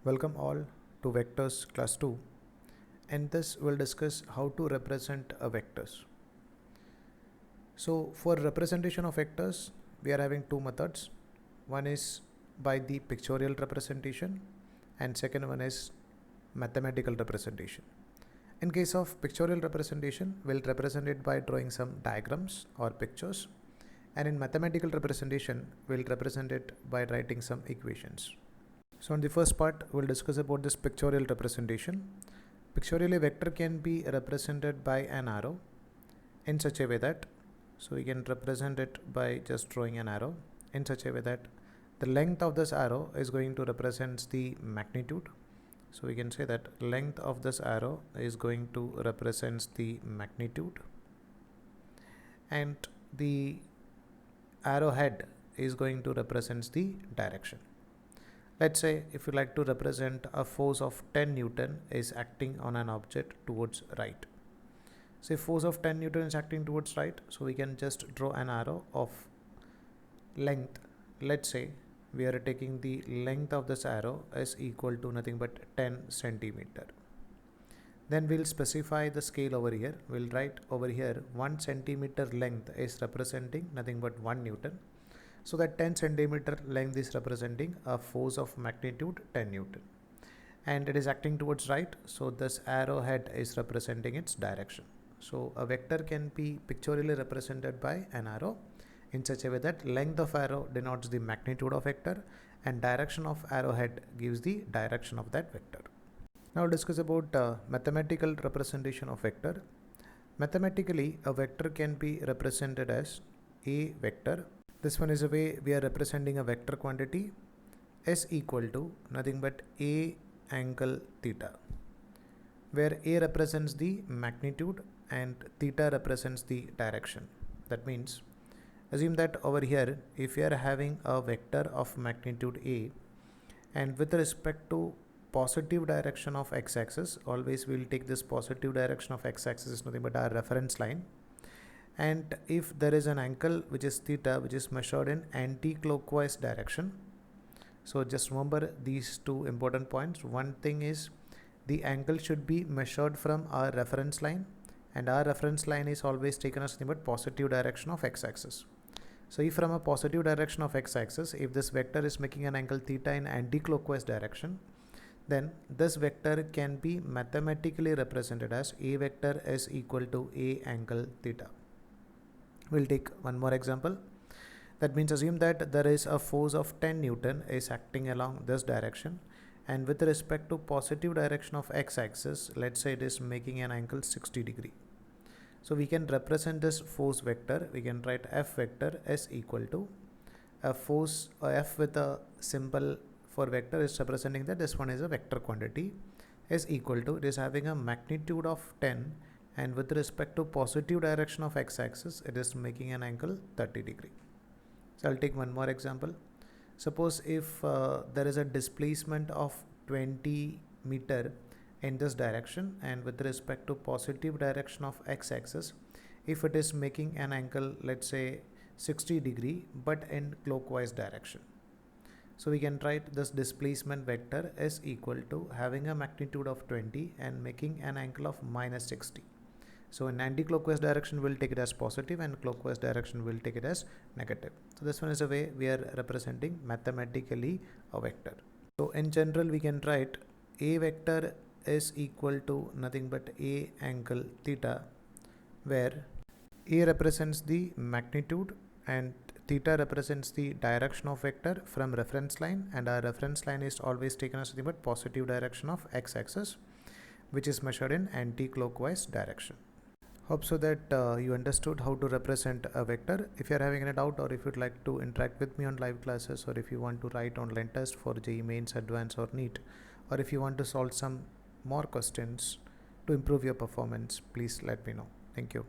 Welcome all to Vectors Class 2, and this will discuss how to represent a vectors. So for representation of vectors, we are having two methods. One is by the pictorial representation and second one is mathematical representation. In case of pictorial representation, we'll represent it by drawing some diagrams or pictures, and in mathematical representation, we'll represent it by writing some equations. So in the first part, we'll discuss about this pictorial representation. Pictorially, a vector can be represented by an arrow in such a way that, so we can represent it by just drawing an arrow in such a way that the length of this arrow is going to represent the magnitude. So we can say that length of this arrow is going to represent the magnitude, and the arrowhead is going to represent the direction. Let's say if you like to represent a force of 10 Newton is acting on an object towards right. Say force of 10 Newton is acting towards right, so we can just draw an arrow of length. Let's say we are taking the length of this arrow is equal to nothing but 10 centimeter. Then we'll specify the scale over here. We'll write over here 1 centimeter length is representing nothing but 1 Newton. So that 10 centimeter length is representing a force of magnitude 10 Newton. And it is acting towards right, so this arrowhead is representing its direction. So a vector can be pictorially represented by an arrow in such a way that length of arrow denotes the magnitude of vector and direction of arrowhead gives the direction of that vector. Now we'll discuss about mathematical representation of vector. Mathematically, a vector can be represented as a vector. This one is a way we are representing a vector quantity S equal to nothing but A angle theta, where A represents the magnitude and theta represents the direction. That means, assume that over here, if we are having a vector of magnitude A and with respect to positive direction of x-axis, always we will take this positive direction of x-axis is nothing but our reference line. And if there is an angle which is theta, which is measured in anti-clockwise direction. So just remember these two important points. One thing is the angle should be measured from our reference line, and our reference line is always taken as nothing but positive direction of x-axis. So if from a positive direction of x-axis, if this vector is making an angle theta in anti-clockwise direction, then this vector can be mathematically represented as A vector is equal to A angle theta. We'll take one more example. That means assume that there is a force of 10 Newton is acting along this direction, and with respect to positive direction of x-axis, let's say it is making an angle 60 degree. So we can represent this force vector. We can write F vector is equal to a force F with a symbol for vector is representing that this one is a vector quantity is equal to, it is having a magnitude of 10, and with respect to positive direction of x-axis, it is making an angle 30 degree. So I'll take one more example. Suppose if there is a displacement of 20 meter in this direction, and with respect to positive direction of x-axis, if it is making an angle, let's say 60 degree, but in clockwise direction. So we can write this displacement vector is equal to having a magnitude of 20 and making an angle of minus 60. So in anti-clockwise direction, we'll take it as positive, and clockwise direction, we'll take it as negative. So this one is a way we are representing mathematically a vector. So in general, we can write A vector is equal to nothing but A angle theta, where A represents the magnitude and theta represents the direction of vector from reference line, and our reference line is always taken as nothing but positive direction of x-axis, which is measured in anti-clockwise direction. Hope so that you understood how to represent a vector. If you are having any doubt, or if you'd like to interact with me on live classes, or if you want to write online test for JEE Mains, Advanced or NEET, or if you want to solve some more questions to improve your performance, please let me know. Thank you.